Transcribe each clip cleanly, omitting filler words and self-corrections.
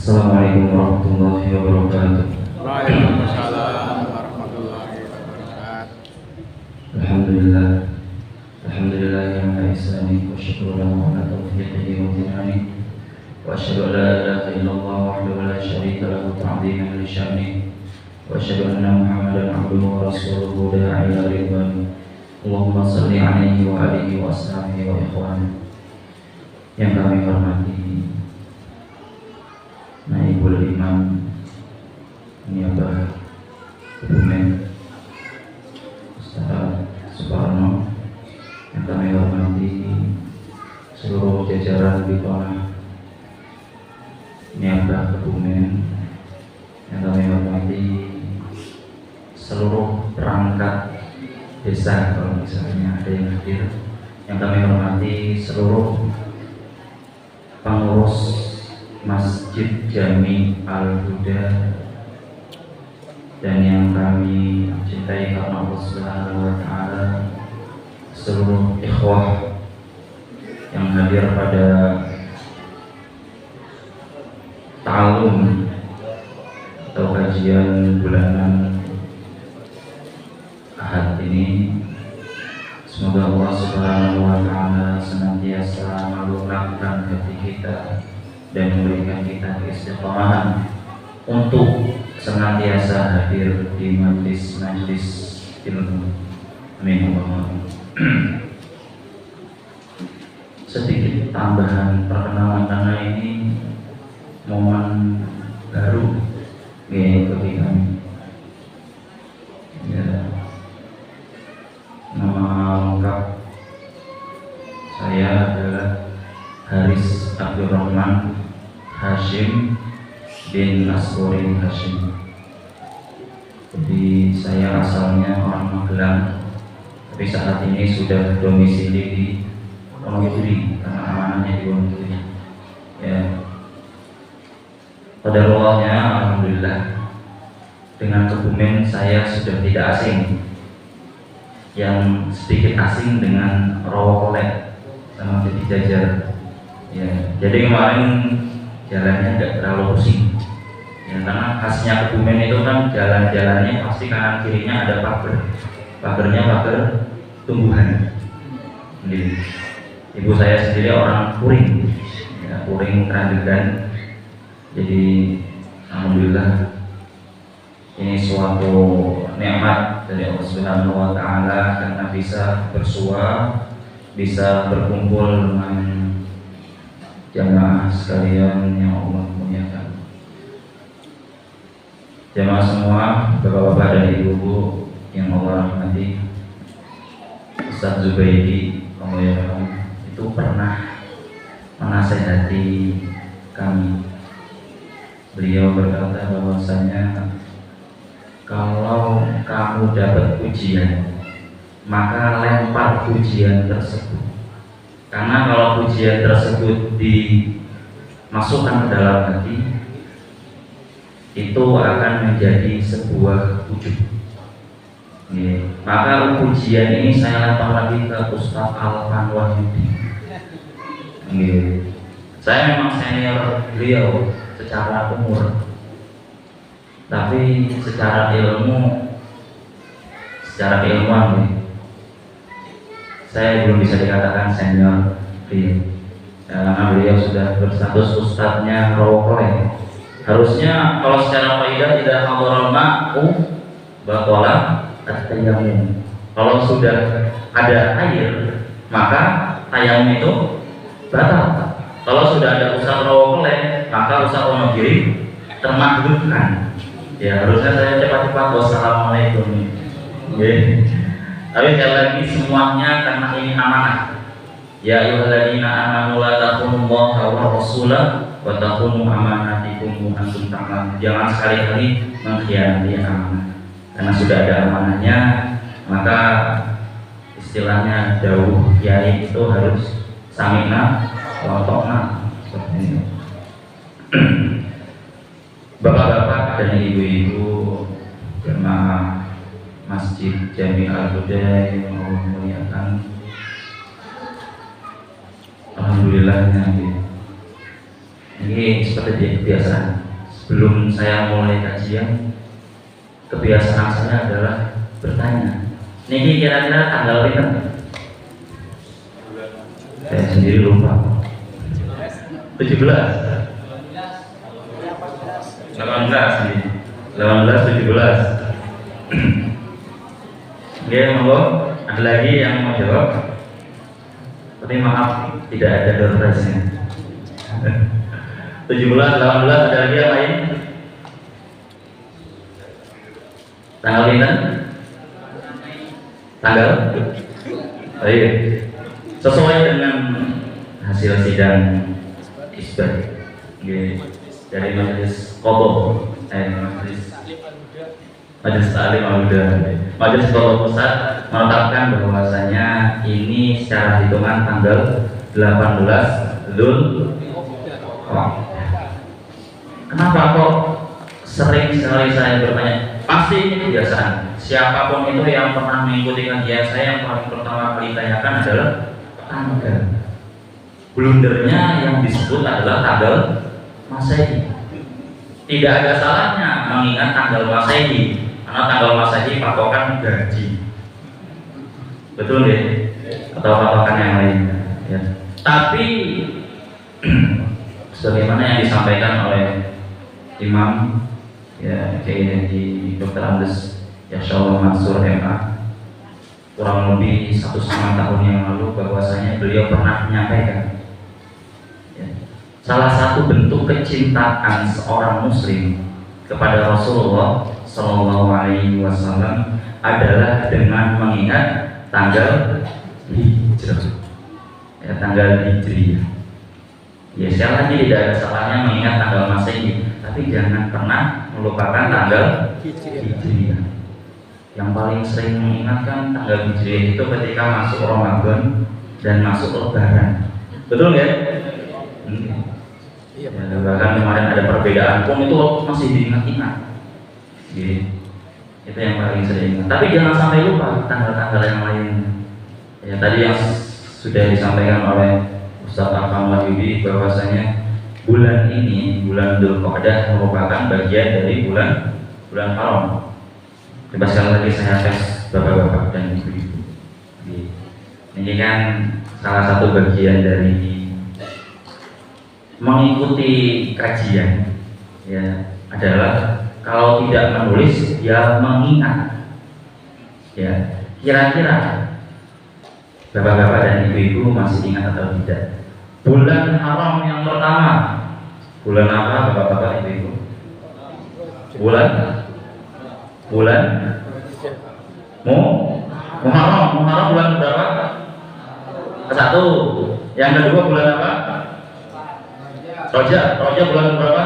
Assalamualaikum warahmatullahi wabarakatuh. Waalaikumsalam warahmatullahi wabarakatuh. Alhamdulillah. Alhamdulillah yang maha ihsani wa syukru lahu ala taufiqihi wa imtinani. Wa asyhadu an la ilaha illallah wahdahu la syarika lahu ta'dhiman li sya'nihi. Wa asyhadu anna Muhammadan abduhu wa rasuluhu da'i ila ridwani. Allahumma shalli alaihi wa alihi wa ashabihi wa ikhwani. Yang kami hormati Naibul Imam Niabah Kebumen Ustaz Suparno, yang kami hormati seluruh jajaran Bipona Niabah Kebumen, yang kami hormati seluruh perangkat desa kalau misalnya ada yang hadir, yang kami hormati seluruh pengurus Masjid Jami Al-Huda, dan yang kami cintai karena Allah Subhanahu wa Ta'ala, seluruh ikhwah yang hadir pada ta'alum atau kajian bulanan Ahad ini. Semoga Allah Subhanahu wa Ta'ala senantiasa melunakkan hati kita dan memberikan kita keistiqomahan untuk senantiasa hadir di majlis-majlis ilmu. Amin. Sedikit tambahan perkenalan karena ini momen baru bagi kami. Ya, nama lengkap saya adalah Haris Abdurrahman Hashim bin Aswari Hashim. Jadi saya asalnya orang Magelang, tapi saat ini sudah domisili di Wonogiri karena amanahnya di Wonogiri. Ya, qadarullah-nya alhamdulillah dengan Kebumen saya sudah tidak asing. Yang sedikit asing dengan Rawakolek sama Jadi Jajar. Ya, jadi kemarin jalannya tidak terlalu pusing. Ya, karena khasnya Kebumen itu kan jalan-jalannya pasti kanan kirinya ada pagar. Pagarnya pagar tumbuhan. Jadi, ibu saya sendiri orang Puring, ya, Puring Kerandegan. Jadi alhamdulillah ini suatu nikmat dari Allah Subhanahu wa Ta'ala karena bisa bersua, bisa berkumpul dengan jamaah sekalian yang Allah muliakan. Jamaah semua, bapak-bapak dan ibu-ibu yang Allah rahmati, Ustaz Zubaidi itu pernah menasehati kami. Beliau berkata bahwasanya kalau kamu dapat pujian, maka lempar pujian tersebut. Karena kalau pujian tersebut dimasukkan ke dalam hati, itu akan menjadi sebuah ujub. Maka pujian ini saya lempar lagi ke Ustaz Alfan Wahyudi. Saya memang senior beliau secara umur, tapi secara ilmuwan saya belum bisa dikatakan senior beliau, karena beliau sudah berstatus ustadznya Rawakolek. Harusnya kalau secara faidah tidak hadharal ma'u baqala at-tayammum. Kalau sudah ada air, maka tayamum itu batal. Kalau sudah ada ustadz Rawakolek, maka ustadz Wonogiri termaklumkan. Ya, harusnya saya cepat-cepat wassalamualaikum. Tapi sekali lagi semuanya karena ini amanah. Ya ayyuhalladzina amanu la takhumullaha wa rasulahu wa takhunu amanatikum wa antum ta'lamun. Jangan sekali-kali mengkhianati amanah. Karena sudah ada amanahnya, maka istilahnya dawuh kiai itu harus sami'na wa ta'na. Seperti ini. Bapak-bapak dan ibu-ibu jemaah Masjid Jami Al-Huda yang Allah muliakan, alhamdulillah Ini seperti kebiasaan. Sebelum saya mulai kajian, kebiasaan saya adalah bertanya. Niki kira-kira tanggal berapa? Saya sendiri lupa. 17. 18 nih. 18 17. Oke, monggo. Ada lagi yang mau jawab? Tapi maaf, tidak ada door prize-nya. 17, 18, ada lagi yang lain? Tanggal ini? Tanggal? Oh iya. Sesuai dengan hasil sidang isbat dari majelis Qadha, majelis Ta'lim Al-Huda, majelis Qadha Pusat menetapkan bahwasanya ini secara hitungan tanggal 18 Dzulqa'dah. Kenapa kok sering sekali saya bertanya? Pasti ini kebiasaan. Siapapun itu yang pernah mengikuti kajian saya, yang paling pertama kali tanyakan adalah tanggal. Blundernya yang disebut adalah tanggal Masehi. Tidak ada salahnya mengingat tanggal Masehi, karena tanggal Masehi patokan gaji. Betul ya? Atau patokan yang lain ya. Tapi sebagaimana yang disampaikan oleh Imam ya Kiai Haji Dr. Andes Yasyaallah Mansur MA kurang lebih 1,5 tahun yang lalu, bahwasanya beliau pernah menyampaikan ya, salah satu bentuk kecintaan seorang muslim kepada Rasulullah Shallallahu Alaihi Wasallam adalah dengan mengingat tanggal hijrah, ya, tanggal hijriah. Ya, sekali lagi tidak ada salahnya mengingat tanggal Masehi, tapi jangan pernah melupakan tanggal hijriah. Yang paling sering mengingatkan tanggal hijriah itu ketika masuk Ramadan dan masuk Lebaran. Betul ya? Ya, bahkan kemarin ada perbedaan pun itu masih diingat-ingat. Jadi, itu yang paling sering. Tapi jangan sampai lupa tanggal-tanggal yang lain. Ya, tadi yang sudah disampaikan oleh Ustaz Afan Wahyudi bahwasanya bulan ini, bulan Dzulqa'dah, merupakan bagian dari bulan haram. Coba sekali lagi saya tes bapak-bapak dan ibu-ibu. Ini kan salah satu bagian dari mengikuti kajian, ya, adalah kalau tidak menulis ya mengingat. Ya, kira-kira bapak-bapak dan ibu-ibu masih ingat atau tidak? Bulan haram yang pertama, bulan apa bapak-bapak ibu-ibu? Bulan Muharram bulan berapa? Ke-1. Yang kedua bulan apa? Rajab bulan berapa?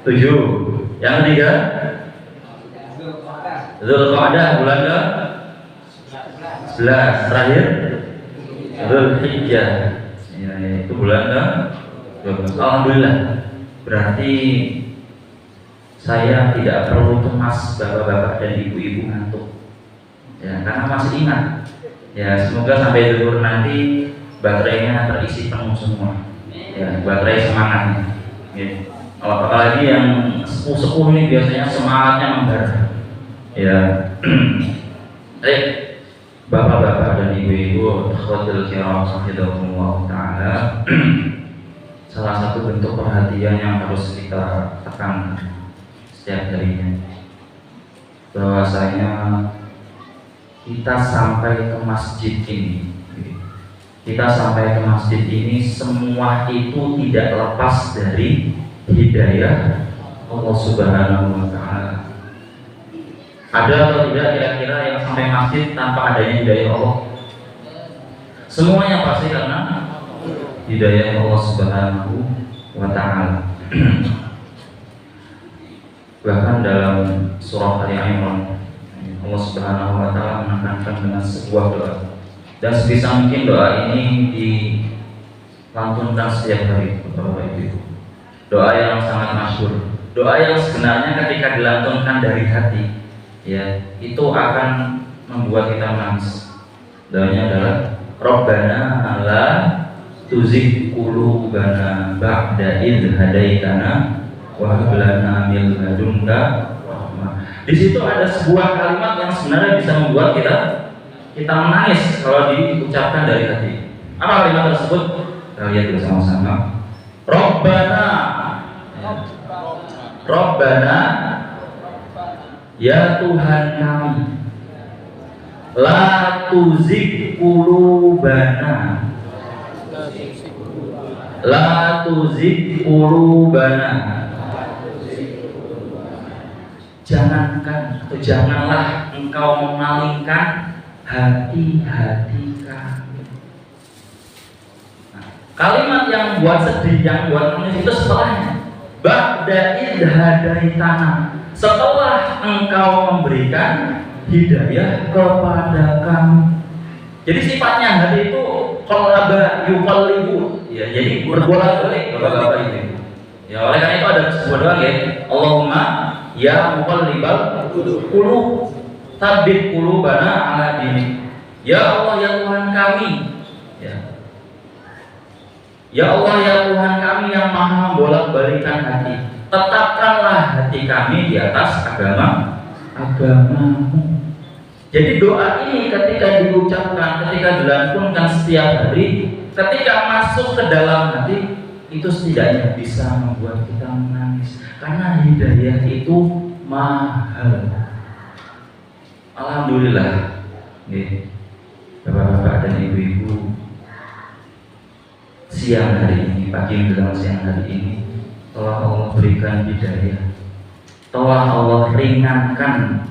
7. Yang ketiga Dzulqa'dah bulan ke 11. Terakhir Dzulhijjah, ya, itu bulan ke 12. Alhamdulillah, berarti saya tidak perlu cemas bapak-bapak dan ibu-ibu ngantuk, ya, karena masih ingat. Ya, semoga sampai zuhur nanti baterainya terisi penuh semua, ya, baterai semangatnya. Ya. Apalagi yang sepuh-sepuh ini biasanya semangatnya membara. Ya, bapak-bapak dan ibu-ibu, akhwatul kiram rahimakumullah taala, salah satu bentuk perhatian yang harus kita tekankan setiap harinya, bahwasanya kita sampai ke masjid ini, semua itu tidak lepas dari hidayah Allah Subhanahu wa Ta'ala. Ada atau tidak kira-kira yang sampai masjid tanpa adanya hidayah Allah? Semuanya pasti karena hidayah Allah Subhanahu wa Ta'ala. Bahkan dalam surah Ali Imran, Allah Subhanahu wa Ta'ala menekankan dengan sebuah doa, dan sebisa mungkin doa ini dilantunkan setiap hari, Bapak Ibu. Doa yang sangat masyhur, doa yang sebenarnya ketika dilantunkan dari hati, ya, itu akan membuat kita menangis. Doanya adalah Rabbana la tuzigh qulubana ba'da idh hadaitana wa hab lana min ladunka rahmah. Di situ ada sebuah kalimat yang sebenarnya bisa membuat kita menangis kalau diucapkan dari hati. Apa kalimat tersebut? Kita lihat bersama-sama. Rabbana ya Tuhan kami, la tuzigh qulubana, la tuzigh qulubana. Jangankan atau janganlah engkau memalingkan hati-hati kami. Nah, kalimat yang buat sedih, yang buat nangis itu setelahnya. Ba'da idh hadaitana, setelah engkau memberikan hidayah kepada kami. Jadi sifatnya hati itu qalaba yuqallibu, ya, jadi berbolak-balik bapak-bapak ini. Ya, oleh karena itu ada sebuah doa ya, Allahumma ya muqallibal qulub tsabbit qulubana ala dinik. Ya Allah ya Tuhan kami, ya. Ya Allah ya Tuhan kami yang maha membolak-balikan hati, tetapkanlah hati kami di atas agamamu. Jadi doa ini ketika diucapkan, ketika dilantunkan setiap hari, ketika masuk ke dalam hati, itu setidaknya bisa membuat kita menangis, karena hidayah itu mahal. Alhamdulillah, bapak-bapak dan ibu-ibu, siang hari ini, pagi menjelang siang hari ini, telah Allah berikan hidayah, telah Allah ringankan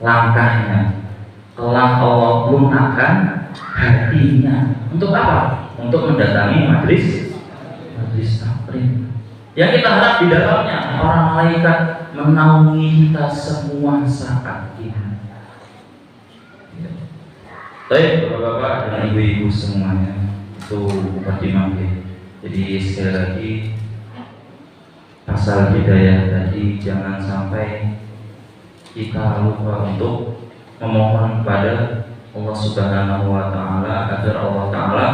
langkahnya, telah Allah lunakkan hatinya. Untuk apa? Untuk mendatangi majlis taklim yang kita harap di dalamnya para malaikat menaungi kita semua saat ini. Baik bapak-bapak dan ibu-ibu semuanya, itu mukadimah. Jadi sekali lagi, pasal hidayah tadi jangan sampai kita lupa untuk memohon kepada Allah Subhanahu wa taala agar Allah taala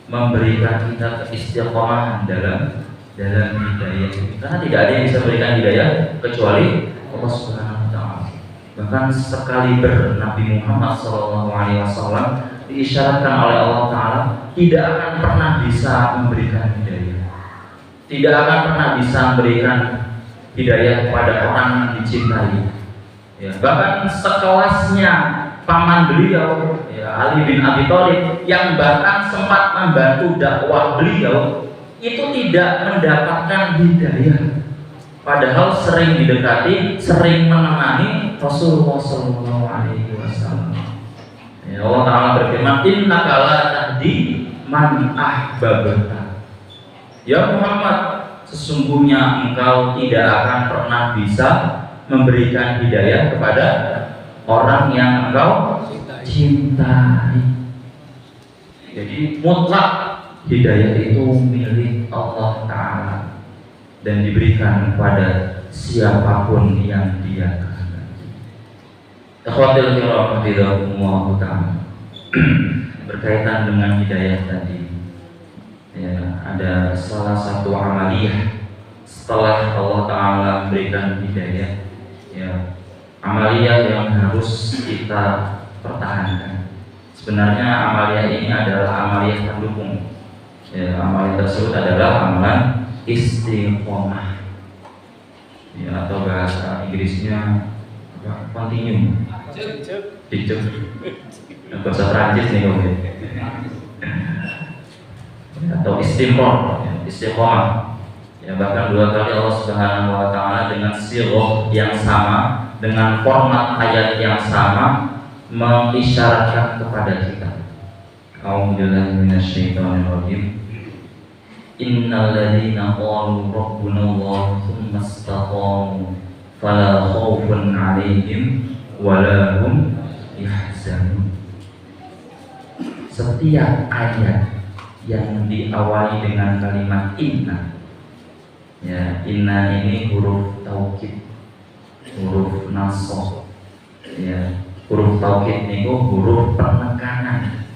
memberikan kita keistiqomahan dalam hidayah. Karena tidak ada yang bisa berikan hidayah kecuali Allah Subhanahu wa taala. Bahkan sekali Nabi Muhammad SAW diisyaratkan oleh Allah taala tidak akan pernah bisa memberikan hidayah. Tidak akan pernah bisa memberikan hidayah kepada orang yang dicintai. Ya, bahkan sekelasnya paman beliau, ya, Ali bin Abi Thalib, yang bahkan sempat membantu dakwah beliau, itu tidak mendapatkan hidayah, padahal sering didekati, sering menemani Rasulullah SAW. Ya, Allah Taala berfirman, innaka la tahdi man ahbabta. Ya Muhammad, sesungguhnya engkau tidak akan pernah bisa memberikan hidayah kepada orang yang engkau cintai. Jadi mutlak hidayah itu milik Allah Ta'ala dan diberikan kepada siapapun yang Dia kehendaki. Akhwatul kiram rahimakumullah ta'ala. Berkaitan dengan hidayah tadi, ya, ada salah satu amaliyah setelah Allah Ta'ala memberikan hidayah, ya, amaliyah yang harus kita pertahankan. Sebenarnya amaliyah ini adalah amaliyah pendukung. Ya, amaliyah tersebut adalah amalan istiqomah. Ya, atau bahasa Inggrisnya apa? Continuum. Cicuk. Bahasa Prancis nih kalau gitu. Atau istiqomah. Ya, bahkan 2 kali Allah Subhanahu wa taala dengan sirah yang sama, dengan format ayat yang sama, mengisyaratkan kepada kita. A'udzubillahi minasyaitonirrajim. Innal ladzina qalu rabbunallahu tsumma istaqamu fala khaufun 'alaihim wala hum yahzanun. Setiap ayat yang diawali dengan kalimat inna, ya, inna ini huruf taukid, huruf nasab, ya, huruf taukid itu huruf penekanan.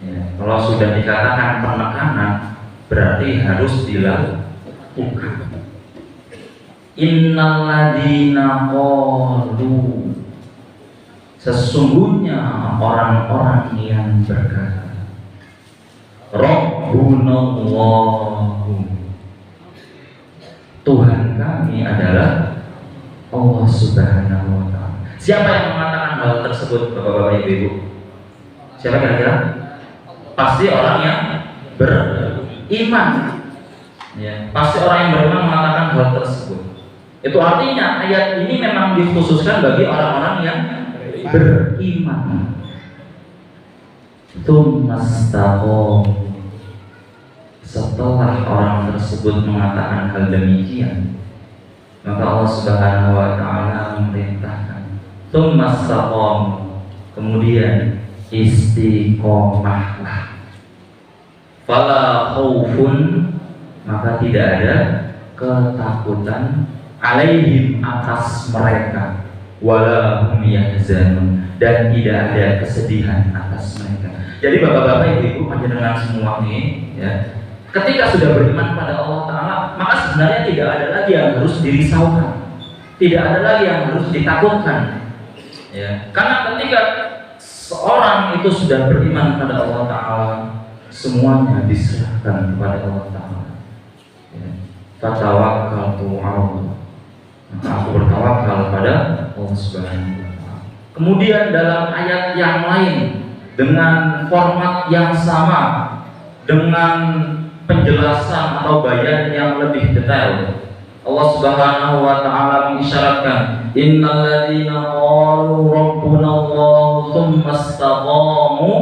Ya, kalau sudah dikatakan penekanan berarti harus dilakukan. Innalladzina qalu, sesungguhnya orang-orang yang berkata, Rabbunallahu, Tuhan kami adalah Allah Subhanahu wa Ta'ala. Siapa yang mengatakan hal tersebut, Bapak-bapak, Ibu-ibu? Siapa kira-kira? Pasti orang yang beriman. Ya, pasti orang yang beriman mengatakan hal tersebut. Itu artinya ayat ini memang dikhususkan bagi orang-orang yang beriman. Tsumastaqamu, setelah orang tersebut mengatakan hal demikian, maka Allah Subhanahu wa Ta'ala memerintahkan tsumastaqamu, kemudian istiqomahlah. Fala khaufun, maka tidak ada ketakutan, alaihim, atas mereka, wala hum yahzanun, dan tidak ada kesedihan atas mereka. Jadi bapak-bapak, ibu-ibu, panjenengan semua ini, ya, ketika sudah beriman pada Allah Ta'ala, maka sebenarnya tidak ada lagi yang harus dirisaukan, tidak ada lagi yang harus ditakutkan, ya. Karena ketika seorang itu sudah beriman pada Allah Ta'ala, semuanya diserahkan kepada Allah Ta'ala. Fatawakkaltu 'ala Allah, maka aku bertawakal pada Allah Subhanahu wa Ta'ala. Kemudian dalam ayat yang lain dengan format yang sama, dengan penjelasan atau bayan yang lebih detail, Allah Subhanahu wa Ta'ala mengisyaratkan, innalladzina qalu rabbunallahu tsumma istaqamu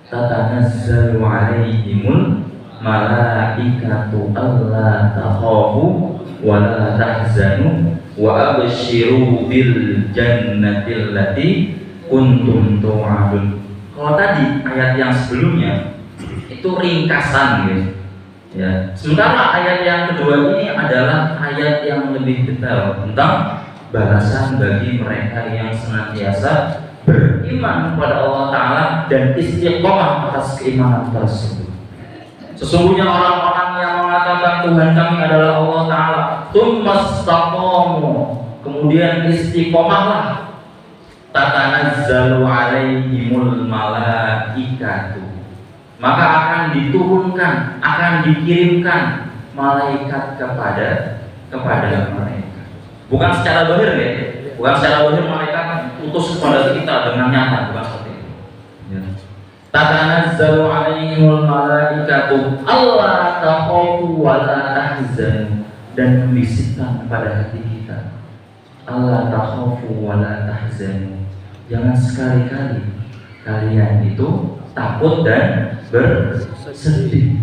tatanazzalu 'alaihimul malaikatu alla takhafu wa la tahzanu wa abshiru bil jannati allati kuntum tu'adun. Kalau tadi ayat yang sebelumnya itu ringkasan, gitu, ya. Sementara ayat yang kedua ini adalah ayat yang lebih detail tentang balasan bagi mereka yang senantiasa beriman kepada Allah Ta'ala dan istiqomah atas keimanan tersebut. Sesungguhnya orang-orang yang mengatakan Tuhan kami adalah Allah Ta'ala, tsumastaqamu, kemudian istiqomahlah, tatanazzalu 'alaihimul malaikatu, maka akan diturunkan, akan dikirimkan malaikat kepada mereka. Bukan secara zahir, ya. Bukan secara zahir malaikat utus kepada kita dengan nyata, bukan seperti itu. Ya. Tatanazzalu 'alaihimul malaikatu alla takhafu wa la tahzanu, dan membisikkan kepada hati kita, alla takhafu wa la tahzanu, jangan sekali-kali kalian itu takut dan bersedih.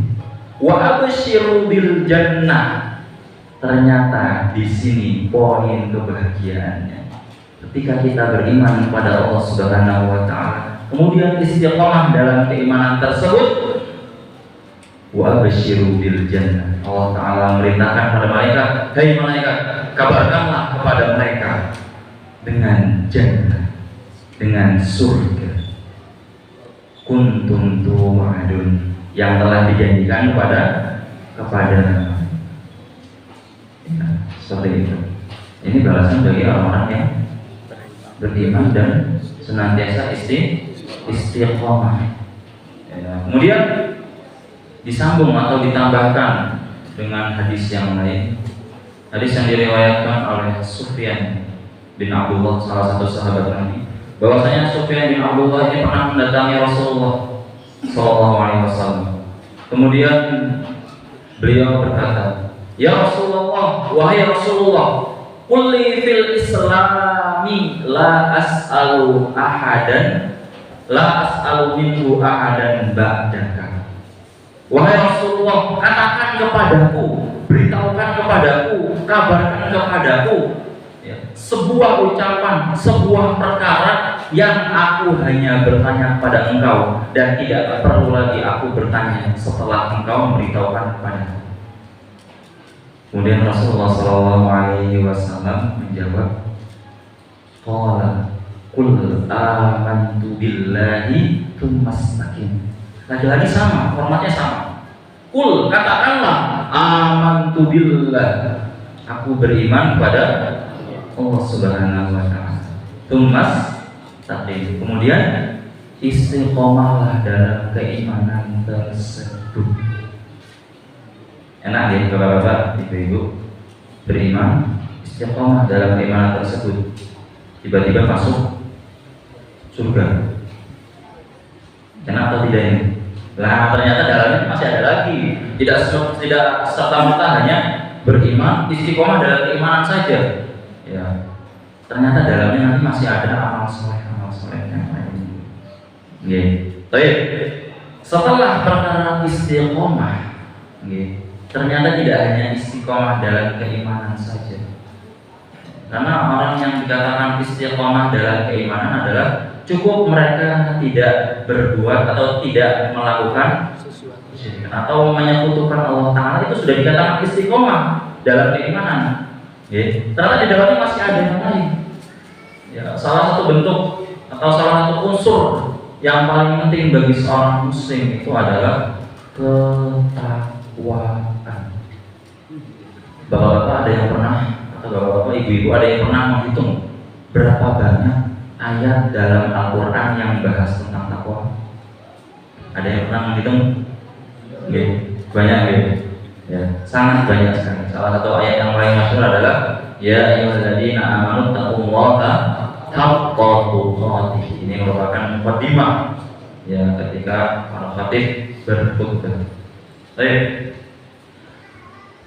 Wa abshiru bil jannah, ternyata di sini poin kebahagiaannya. Ketika kita beriman kepada Allah Subhanahu wa Ta'ala, kemudian istiqomah dalam keimanan tersebut, wa abshiru bil jannah, Allah Ta'ala merintahkan kepada malaikat, hai malaikat, kabarkanlah kepada mereka dengan jannah, dengan surga, kuntum tu'adun, yang telah dijanjikan kepada ya, seperti itu. Ini balasan bagi orang-orang yang beriman dan senantiasa istiqomah. Ya. Kemudian disambung atau ditambahkan dengan hadis yang lain, hadis yang diriwayatkan oleh Sufyan bin Abdullah, salah satu sahabat Nabi, bahwasanya Sufyan bin Abdullah ini pernah mendatangi Rasulullah Sallallahu Alaihi Wasallam. Kemudian beliau berkata, ya Rasulullah, wahai Rasulullah, qulli fil islami la as'alu minhu ahadan ba'daka. Wahai Rasulullah, katakan kepadaku, beritahukan kepadaku, kabarkan kepadaku, ya, sebuah ucapan, sebuah perkara yang aku hanya bertanya kepada engkau dan tidak perlu lagi aku bertanya setelah engkau memberitahukan kepadaku. Kemudian Rasulullah SAW menjawab, qala Qul amantu billahi tsumastaqim. Lagi-lagi sama, formatnya sama. Qul, katakanlah amantu billah, aku beriman kepada Allah Subhanahu wa taala. Tsumastaqim. Kemudian istiqomahlah dalam keimanan tersebut. Enak ya bapak-bapak, ibu-ibu, beriman, istiqomah dalam keimanan tersebut, tiba-tiba masuk surga. Enak atau tidak ini? Lah ternyata dalamnya masih ada lagi. Tidak serta-merta hanya beriman, istiqomah dalam keimanan saja. Ya, ternyata dalamnya nanti masih ada amal soleh yang lain. Oke. Baik. Setelah perkara istiqomah, ternyata tidak hanya istiqomah dalam keimanan saja. Karena orang yang dikatakan istiqomah dalam keimanan adalah cukup mereka tidak berbuat atau tidak melakukan atau menyekutukan Allah Ta'ala, itu sudah dikatakan istiqomah dalam keimanan. Ternyata di dalamnya masih ada yang lain. Ya, salah satu bentuk atau salah satu unsur yang paling penting bagi seorang muslim itu adalah ketakwaan. Bapak-bapak ada yang pernah, atau bapak-bapak, ibu-ibu ada yang pernah menghitung berapa banyak ayat dalam Al-Quran yang membahas tentang takwa? Ada yang pernah menghitung? Banyak ya, sangat banyak sekali. Salah satu ayat yang paling masyhur adalah ya ayyuhalladzina amanu taqullaha haqqa tuqatih. Ini merupakan muqaddimah ya ketika para khatib berkhutbah. Baik.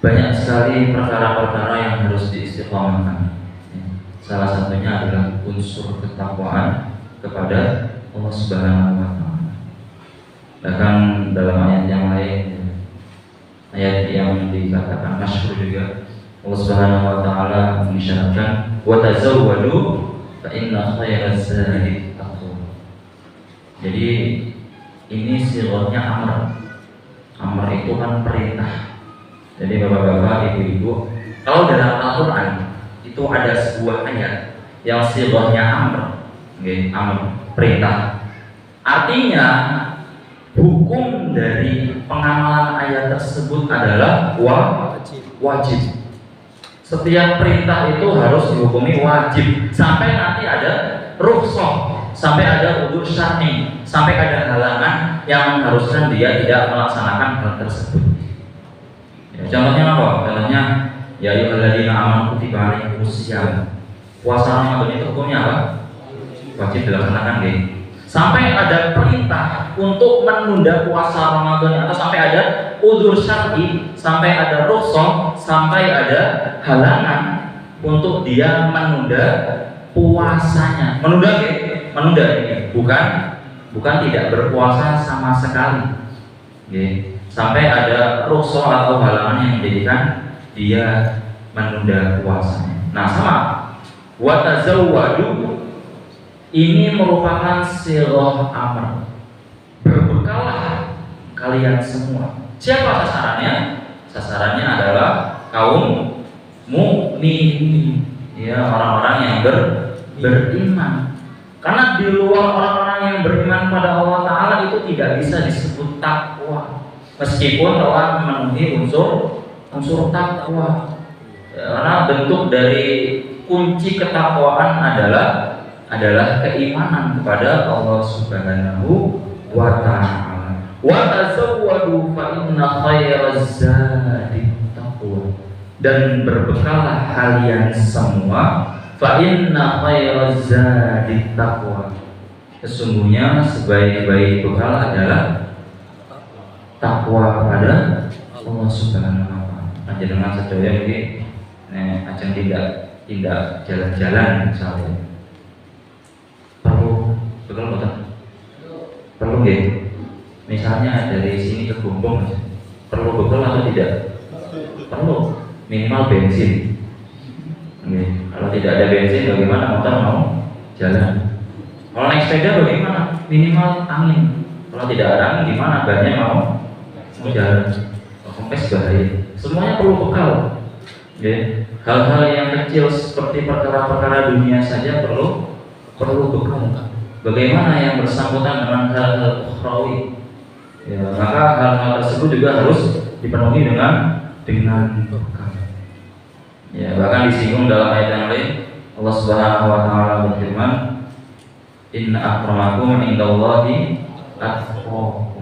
Banyak sekali perkara-perkara yang harus diistiqomahkan. Salah satunya adalah unsur ketakwaan kepada Allah Subhanahu wa taala. Bahkan dalam ayat yang lain, ayat yang dikatakan masyhur juga, Allah Subhanahu wa taala mengisyaratkan wa tazawwadu fa inna khairaz zadi taqwa. Jadi ini sifatnya amr. Amr itu kan perintah. Jadi bapak-bapak, ibu-ibu, kalau dalam Al-Quran itu ada sebuah ayat yang sifatnya amr, amr, perintah. Artinya hukum dari pengamalan ayat tersebut adalah wajib. Setiap perintah itu harus dihukumi wajib sampai nanti ada rukhsah, sampai ada udzur syar'i, sampai ada halangan yang mengharuskan dia tidak melaksanakan hal tersebut. Ya, contohnya apa? Contohnya ya ayyuhalladzina amanu kutiba alaikumusiyam. Puasa Ramadan itu hukumnya apa? Wajib dilaksanakan, sampai ada perintah untuk menunda puasa Ramadan, atau sampai ada udzur syar'i, sampai ada rukhsah, sampai ada halangan untuk dia menunda puasanya. Menunda bukan tidak berpuasa sama sekali. Sampai ada rukhsah atau halangan yang menjadikan dia menunda puasanya. Nah, sama wa tazawwadu ini merupakan sighah amr. Berbekallah kalian semua. Siapa sasarannya? Sasarannya adalah kaum mukminin, ya, orang-orang yang beriman. Karena di luar orang-orang yang beriman pada Allah Ta'ala itu tidak bisa disebut takwa, meskipun telah memenuhi unsur takwa. Karena bentuk dari kunci ketakwaan adalah keimanan kepada Allah Subhanahu wa ta'ala. Wa tazawwadu fa inna khairaz zadi taqwa. Dan berbekallah kalian semua, fa inna khairaz zadi taqwa. Sesungguhnya sebaik-baik bekal adalah takwa kepada Allah Subhanahu wa taala. Panjenengan sedaya iki ajeng tidak jalan-jalan misalnya. Perlu bekal boten? Perlu nggih. Misalnya dari sini ke Gombong, perlu bekal atau tidak? Perlu, minimal bensin. Kalau tidak ada bensin, bagaimana motor mau jalan? Kalau naik sepeda bagaimana? Minimal angin. Kalau tidak ada angin, gimana bannya mau jalan? Kempes bahaya. Semuanya perlu bekal. Hal-hal yang kecil seperti perkara-perkara dunia saja perlu perlu bekal. Bagaimana yang bersangkutan dengan hal-hal ukhrawi? Ya, maka hal-hal tersebut juga harus dipenuhi dengan bekal. Ya, bahkan disinggung dalam ayat yang lain, Allah Subhanahu wa taala berfirman, "Inna akramakum indallahi atqakum."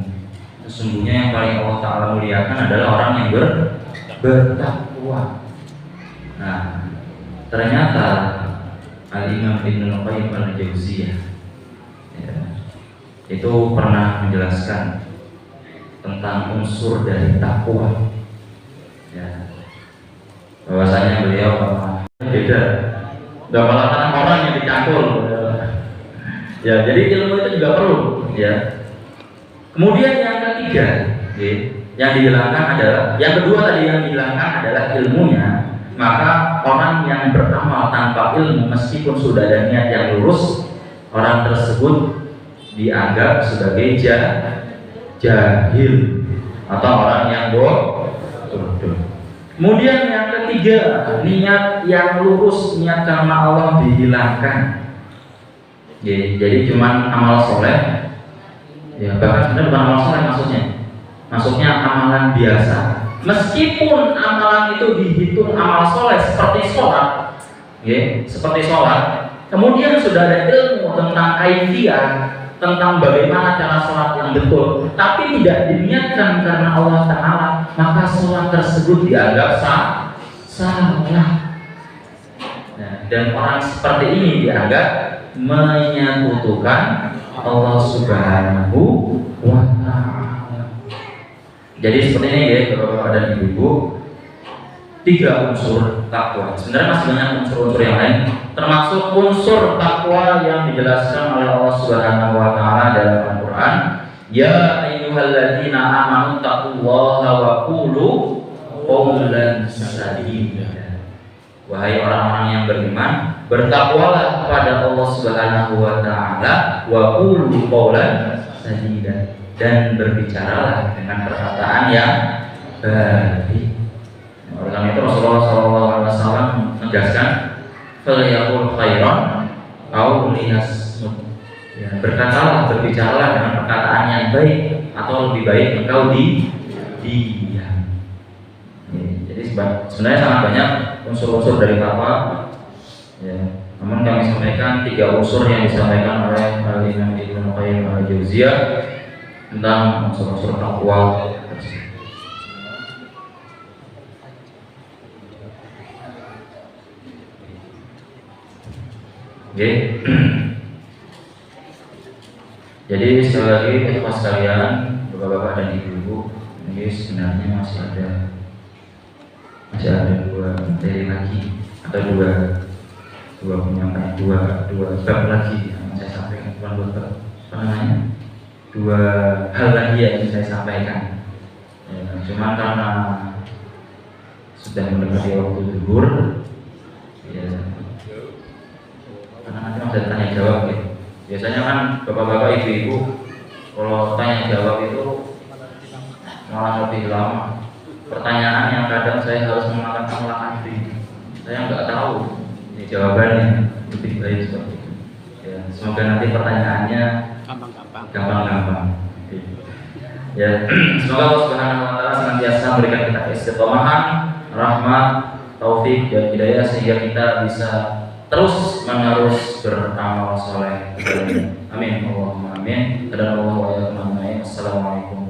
Sesungguhnya yang paling Allah taala muliakan adalah orang yang bertakwa. Nah, ternyata Al-Imam Ibnu Qayyim al-Jauziyah itu pernah menjelaskan tentang unsur dari takwa. Ya, bahwasanya beliau beda. Gak malah orang yang dicangkul. Ya, jadi ilmu itu juga perlu. Ya. Kemudian yang ketiga, yang dihilangkan adalah, yang kedua tadi yang dihilangkan adalah ilmunya. Maka orang yang beramal tanpa ilmu meskipun sudah ada niat yang lurus, orang tersebut dianggap sebagai jahil atau orang yang bodoh. Kemudian yang ketiga, niat yang lurus, niat karena Allah dihilangkan. Jadi cuman amal soleh, ya bahkan sebenarnya bukan amal soleh maksudnya amalan biasa. Meskipun amalan itu dihitung amal soleh seperti sholat, seperti sholat. Kemudian sudah ada ilmu tentang kaifiyah, tentang bagaimana cara sholat yang betul, tapi tidak diniatkan karena Allah Ta'ala, maka sholat tersebut dianggap salah. Dan orang seperti ini dianggap menyekutukan Allah Subhanahu wa Ta'ala. Jadi seperti ini ya, Bapak-bapak dan Ibu-ibu, 3 unsur takwa. Sebenarnya masih banyak unsur-unsur yang lain, termasuk unsur takwa yang dijelaskan oleh Allah Subhanahu wa Ta'ala dalam Al-Qur'an. Ya ayyuhalladzina amanu taqullaha wa qulu qawlan sadida. Wahai orang-orang yang beriman, bertakwalah kepada Allah Subhanahu wa Ta'ala wa qulu qawlan sadida, dan berbicaralah dengan perkataan yang baik. Oleh karena itu Rasulullah SAW menegaskan, "Falyaqul khairan aw liyasmut." Ya, berkatalah, berbicaralah dengan perkataan yang baik, atau lebih baik engkau diam. Jadi sebenarnya sangat banyak unsur-unsur dari takwa. Ya, namun kami sampaikan 3 unsur yang disampaikan oleh Al-Imam Ibnu Qayyim al-Jauziyah tentang unsur-unsur takwa. Jadi sekali lagi teman sekalian, bapak-bapak dan ibu-ibu, ini sebenarnya masih ada 2 materi lagi, atau dua penyampaian, dua bab lagi yang saya sampaikan, bukan dua hal lagi yang ingin saya sampaikan. Cuma karena sudah mendekati waktu zuhur, ya, karena nanti masih tanya jawab ya. Biasanya kan bapak-bapak ibu-ibu kalau tanya jawab itu malah lebih lama. Pertanyaan yang kadang saya harus memakan diri, saya nggak tahu ini jawabannya, lebih baik seperti itu. Ya, semoga nanti pertanyaannya gampang-gampang. Ya, semoga Allah Subhanahu wa Ta'ala senantiasa memberikan kita istiqomahan, rahmat, taufik dan hidayah sehingga kita bisa terus menerus beramal soleh. Amin. Allahumma amin. Assalamualaikum